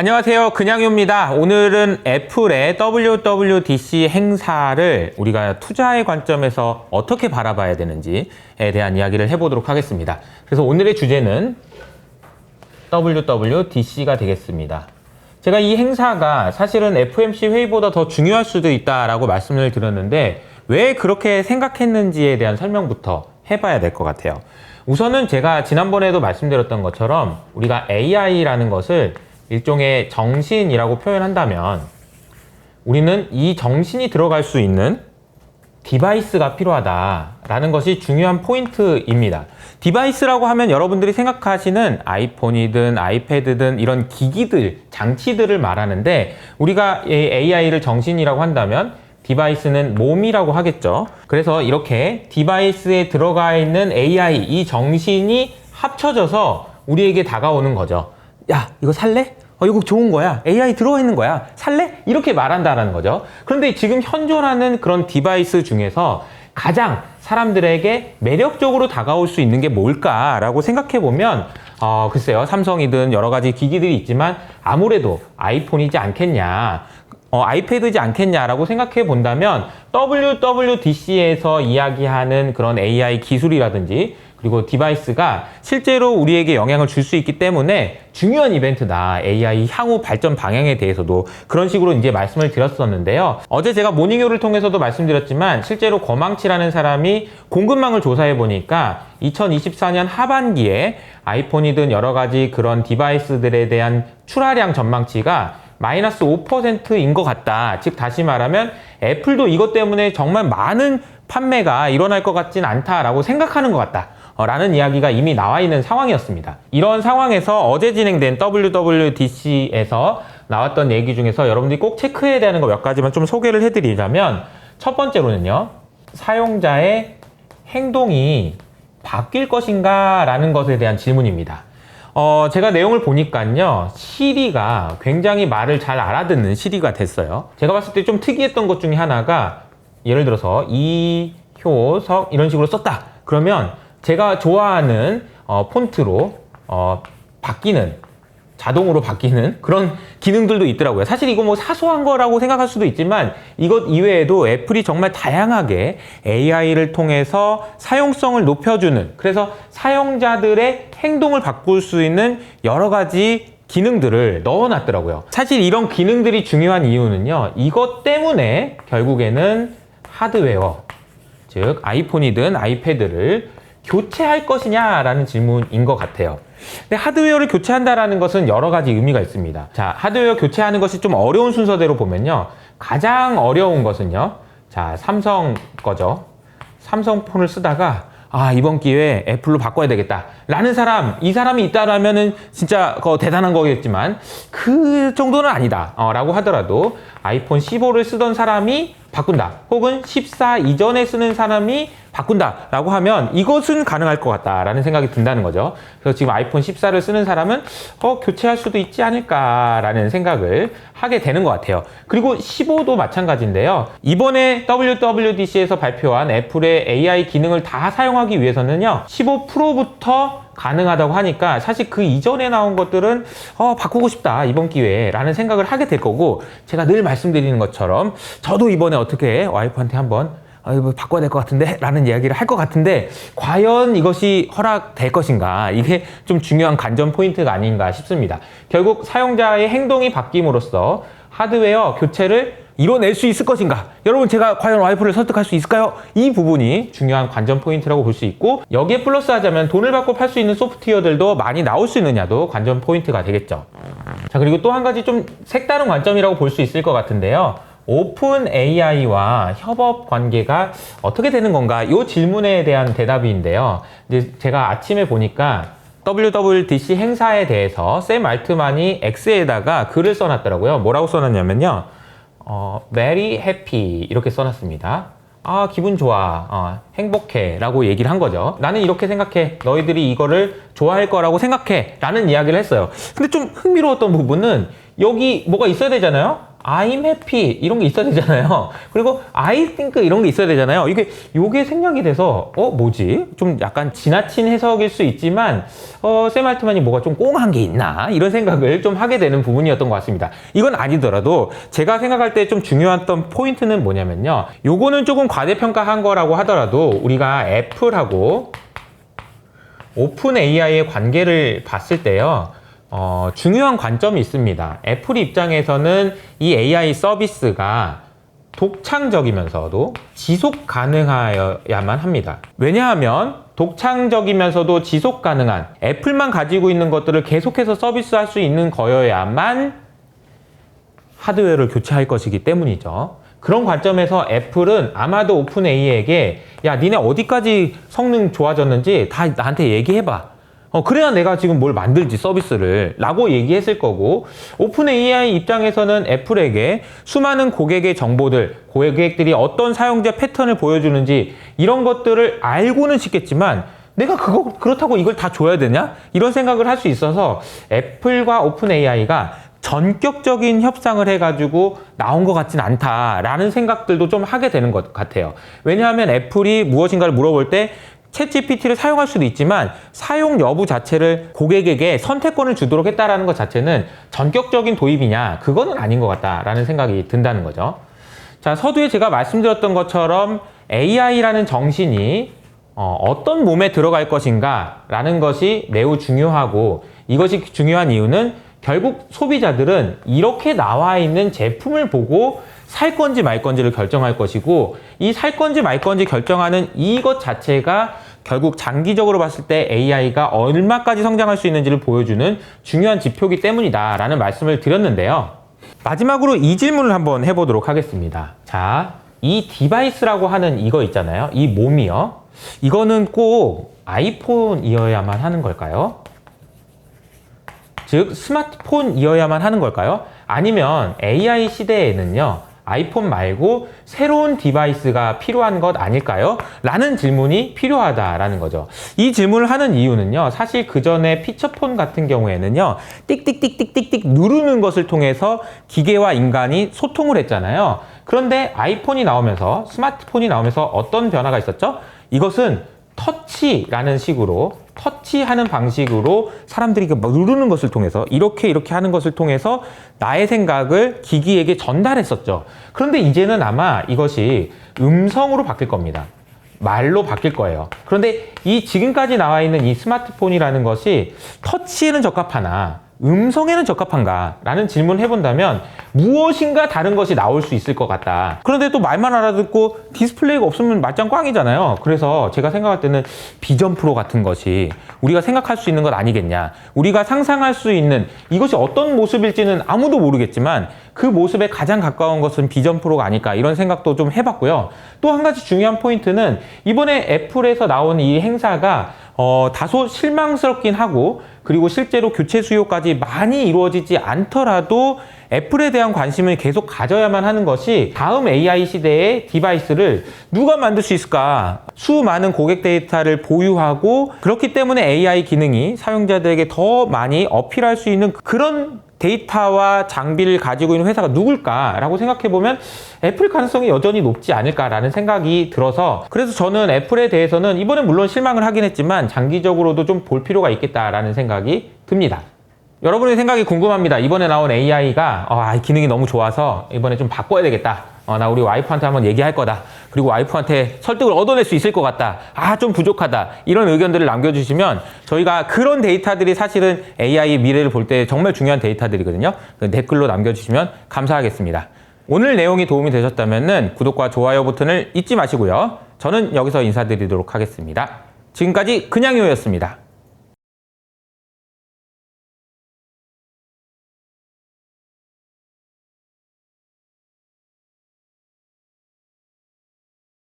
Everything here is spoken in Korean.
안녕하세요. 그냥요입니다. 오늘은 애플의 WWDC 행사를 우리가 투자의 관점에서 어떻게 바라봐야 되는지에 대한 이야기를 해보도록 하겠습니다. 그래서 오늘의 주제는 WWDC가 되겠습니다. 제가 이 행사가 사실은 FOMC 회의보다 더 중요할 수도 있다라고 말씀을 드렸는데 왜 그렇게 생각했는지에 대한 설명부터 해봐야 될 것 같아요. 우선은 제가 지난번에도 말씀드렸던 것처럼 우리가 AI라는 것을 일종의 정신이라고 표현한다면 우리는 이 정신이 들어갈 수 있는 디바이스가 필요하다라는 것이 중요한 포인트입니다. 디바이스라고 하면 여러분들이 생각하시는 아이폰이든 아이패드든 이런 기기들, 장치들을 말하는데 우리가 AI를 정신이라고 한다면 디바이스는 몸이라고 하겠죠. 그래서 이렇게 디바이스에 들어가 있는 AI, 이 정신이 합쳐져서 우리에게 다가오는 거죠. 야, 이거 살래? 이거 좋은 거야. AI 들어가 있는 거야. 살래? 이렇게 말한다라는 거죠. 그런데 지금 현존하는 그런 디바이스 중에서 가장 사람들에게 매력적으로 다가올 수 있는 게 뭘까라고 생각해 보면 글쎄요, 삼성이든 여러 가지 기기들이 있지만 아무래도 아이폰이지 않겠냐, 아이패드지 않겠냐라고 생각해 본다면 WWDC에서 이야기하는 그런 AI 기술이라든지 그리고 디바이스가 실제로 우리에게 영향을 줄 수 있기 때문에 중요한 이벤트다. AI 향후 발전 방향에 대해서도 그런 식으로 이제 말씀을 드렸었는데요. 어제 제가 모닝요를 통해서도 말씀드렸지만 실제로 거망치라는 사람이 공급망을 조사해 보니까 2024년 하반기에 아이폰이든 여러 가지 그런 디바이스들에 대한 출하량 전망치가 마이너스 5%인 것 같다. 즉 다시 말하면 애플도 이것 때문에 정말 많은 판매가 일어날 것 같진 않다라고 생각하는 것 같다. 라는 이야기가 이미 나와 있는 상황이었습니다. 이런 상황에서 어제 진행된 WWDC에서 나왔던 얘기 중에서 여러분들이 꼭 체크해야 되는 거 몇 가지만 좀 소개를 해드리자면 첫 번째로는요, 사용자의 행동이 바뀔 것인가 라는 것에 대한 질문입니다. 제가 내용을 보니까요, 시리가 굉장히 말을 잘 알아듣는 시리가 됐어요. 제가 봤을 때 좀 특이했던 것 중에 하나가 예를 들어서 이효석 이런 식으로 썼다 그러면 제가 좋아하는 폰트로 자동으로 바뀌는 그런 기능들도 있더라고요. 사실 이거 뭐 사소한 거라고 생각할 수도 있지만 이것 이외에도 애플이 정말 다양하게 AI를 통해서 사용성을 높여주는, 그래서 사용자들의 행동을 바꿀 수 있는 여러 가지 기능들을 넣어놨더라고요. 사실 이런 기능들이 중요한 이유는요, 이것 때문에 결국에는 하드웨어, 즉 아이폰이든 아이패드를 교체할 것이냐라는 질문인 것 같아요. 근데 하드웨어를 교체한다라는 것은 여러 가지 의미가 있습니다. 자, 하드웨어 교체하는 것이 좀 어려운 순서대로 보면요, 가장 어려운 것은요, 자, 삼성 거죠. 삼성 폰을 쓰다가 이번 기회에 애플로 바꿔야 되겠다 라는 사람, 이 사람이 있다라면은 진짜 대단한 거겠지만 그 정도는 아니다 라고 하더라도 아이폰 15를 쓰던 사람이 바꾼다, 혹은 14 이전에 쓰는 사람이 바꾼다 라고 하면 이것은 가능할 것 같다 라는 생각이 든다는 거죠. 그래서 지금 아이폰 14를 쓰는 사람은 교체할 수도 있지 않을까 라는 생각을 하게 되는 것 같아요. 그리고 15도 마찬가지인데요, 이번에 WWDC에서 발표한 애플의 AI 기능을 다 사용하기 위해서는요, 15 프로부터 가능하다고 하니까 사실 그 이전에 나온 것들은 바꾸고 싶다 이번 기회에 라는 생각을 하게 될 거고, 제가 늘 말씀드리는 것처럼 저도 이번에 어떻게 와이프한테 한번 이거 바꿔야 될 것 같은데 라는 이야기를 할 것 같은데 과연 이것이 허락될 것인가, 이게 좀 중요한 관전 포인트가 아닌가 싶습니다. 결국 사용자의 행동이 바뀜으로써 하드웨어 교체를 이뤄낼 수 있을 것인가, 여러분 제가 과연 와이프를 설득할 수 있을까요? 이 부분이 중요한 관전 포인트라고 볼 수 있고, 여기에 플러스 하자면 돈을 받고 팔 수 있는 소프트웨어들도 많이 나올 수 있느냐도 관전 포인트가 되겠죠. 자, 그리고 또 한 가지 좀 색다른 관점이라고 볼 수 있을 것 같은데요, 오픈 AI와 협업 관계가 어떻게 되는 건가, 이 질문에 대한 대답인데요, 이제 제가 아침에 보니까 WWDC 행사에 대해서 샘 알트만이 X에다가 글을 써놨더라고요. 뭐라고 써놨냐면요, very happy 이렇게 써놨습니다. 기분 좋아, 행복해 라고 얘기를 한 거죠. 나는 이렇게 생각해, 너희들이 이거를 좋아할 거라고 생각해 라는 이야기를 했어요. 근데 좀 흥미로웠던 부분은 여기 뭐가 있어야 되잖아요. I'm happy 이런 게 있어야 되잖아요. 그리고 I think 이런 게 있어야 되잖아요. 요게 생략이 돼서 뭐지? 좀 약간 지나친 해석일 수 있지만 샘 알트만이 뭐가 좀 꽁한 게 있나? 이런 생각을 좀 하게 되는 부분이었던 것 같습니다. 이건 아니더라도 제가 생각할 때 좀 중요했던 포인트는 뭐냐면요. 요거는 조금 과대평가한 거라고 하더라도 우리가 애플하고 오픈 AI의 관계를 봤을 때요. 중요한 관점이 있습니다. 애플 입장에서는 이 AI 서비스가 독창적이면서도 지속 가능하여야만 합니다. 왜냐하면 독창적이면서도 지속 가능한 애플만 가지고 있는 것들을 계속해서 서비스할 수 있는 거여야만 하드웨어를 교체할 것이기 때문이죠. 그런 관점에서 애플은 아마도 오픈 AI에게 야, 니네 어디까지 성능 좋아졌는지 다 나한테 얘기해봐. 그래야 내가 지금 뭘 만들지 서비스를 라고 얘기했을 거고, 오픈 AI 입장에서는 애플에게 수많은 고객의 정보들, 고객들이 어떤 사용자 패턴을 보여주는지 이런 것들을 알고는 싶겠지만 내가 그렇다고 이걸 다 줘야 되냐? 이런 생각을 할 수 있어서 애플과 오픈 AI가 전격적인 협상을 해가지고 나온 것 같진 않다라는 생각들도 좀 하게 되는 것 같아요. 왜냐하면 애플이 무엇인가를 물어볼 때 챗GPT를 사용할 수도 있지만 사용 여부 자체를 고객에게 선택권을 주도록 했다라는 것 자체는 전격적인 도입이냐? 그거는 아닌 것 같다라는 생각이 든다는 거죠. 자, 서두에 제가 말씀드렸던 것처럼 AI라는 정신이 어떤 몸에 들어갈 것인가 라는 것이 매우 중요하고, 이것이 중요한 이유는 결국 소비자들은 이렇게 나와 있는 제품을 보고 살 건지 말 건지를 결정할 것이고, 이 살 건지 말 건지 결정하는 이것 자체가 결국 장기적으로 봤을 때 AI가 얼마까지 성장할 수 있는지를 보여주는 중요한 지표이기 때문이다 라는 말씀을 드렸는데요. 마지막으로 이 질문을 한번 해보도록 하겠습니다. 자, 이 디바이스라고 하는 이거 있잖아요. 이 몸이요. 이거는 꼭 아이폰이어야만 하는 걸까요? 즉 스마트폰이어야만 하는 걸까요? 아니면 AI 시대에는요, 아이폰 말고 새로운 디바이스가 필요한 것 아닐까요? 라는 질문이 필요하다라는 거죠. 이 질문을 하는 이유는요, 사실 그 전에 피처폰 같은 경우에는요, 띡띡띡띡띡띡 누르는 것을 통해서 기계와 인간이 소통을 했잖아요. 그런데 아이폰이 나오면서, 스마트폰이 나오면서 어떤 변화가 있었죠? 이것은 터치라는 식으로, 터치하는 방식으로 사람들이 막 누르는 것을 통해서 이렇게 하는 것을 통해서 나의 생각을 기기에게 전달했었죠. 그런데 이제는 아마 이것이 음성으로 바뀔 겁니다. 말로 바뀔 거예요. 그런데 이 지금까지 나와 있는 이 스마트폰이라는 것이 터치에는 적합하나 음성에는 적합한가? 라는 질문을 해본다면 무엇인가 다른 것이 나올 수 있을 것 같다. 그런데 또 말만 알아듣고 디스플레이가 없으면 맞짱 꽝이잖아요. 그래서 제가 생각할 때는 비전 프로 같은 것이 우리가 생각할 수 있는 것 아니겠냐. 우리가 상상할 수 있는 이것이 어떤 모습일지는 아무도 모르겠지만 그 모습에 가장 가까운 것은 비전 프로가 아닐까, 이런 생각도 좀 해봤고요. 또 한 가지 중요한 포인트는 이번에 애플에서 나온 이 행사가 다소 실망스럽긴 하고, 그리고 실제로 교체 수요까지 많이 이루어지지 않더라도 애플에 대한 관심을 계속 가져야만 하는 것이, 다음 AI 시대의 디바이스를 누가 만들 수 있을까? 수많은 고객 데이터를 보유하고, 그렇기 때문에 AI 기능이 사용자들에게 더 많이 어필할 수 있는 그런 데이터와 장비를 가지고 있는 회사가 누굴까라고 생각해보면 애플 가능성이 여전히 높지 않을까라는 생각이 들어서, 그래서 저는 애플에 대해서는 이번에 물론 실망을 하긴 했지만 장기적으로도 좀 볼 필요가 있겠다라는 생각이 듭니다. 여러분의 생각이 궁금합니다. 이번에 나온 AI가 기능이 너무 좋아서 이번에 좀 바꿔야 되겠다. 나 우리 와이프한테 한번 얘기할 거다. 그리고 와이프한테 설득을 얻어낼 수 있을 것 같다. 좀 부족하다. 이런 의견들을 남겨주시면 저희가 그런 데이터들이 사실은 AI의 미래를 볼 때 정말 중요한 데이터들이거든요. 댓글로 남겨주시면 감사하겠습니다. 오늘 내용이 도움이 되셨다면 구독과 좋아요 버튼을 잊지 마시고요. 저는 여기서 인사드리도록 하겠습니다. 지금까지 그냥요였습니다.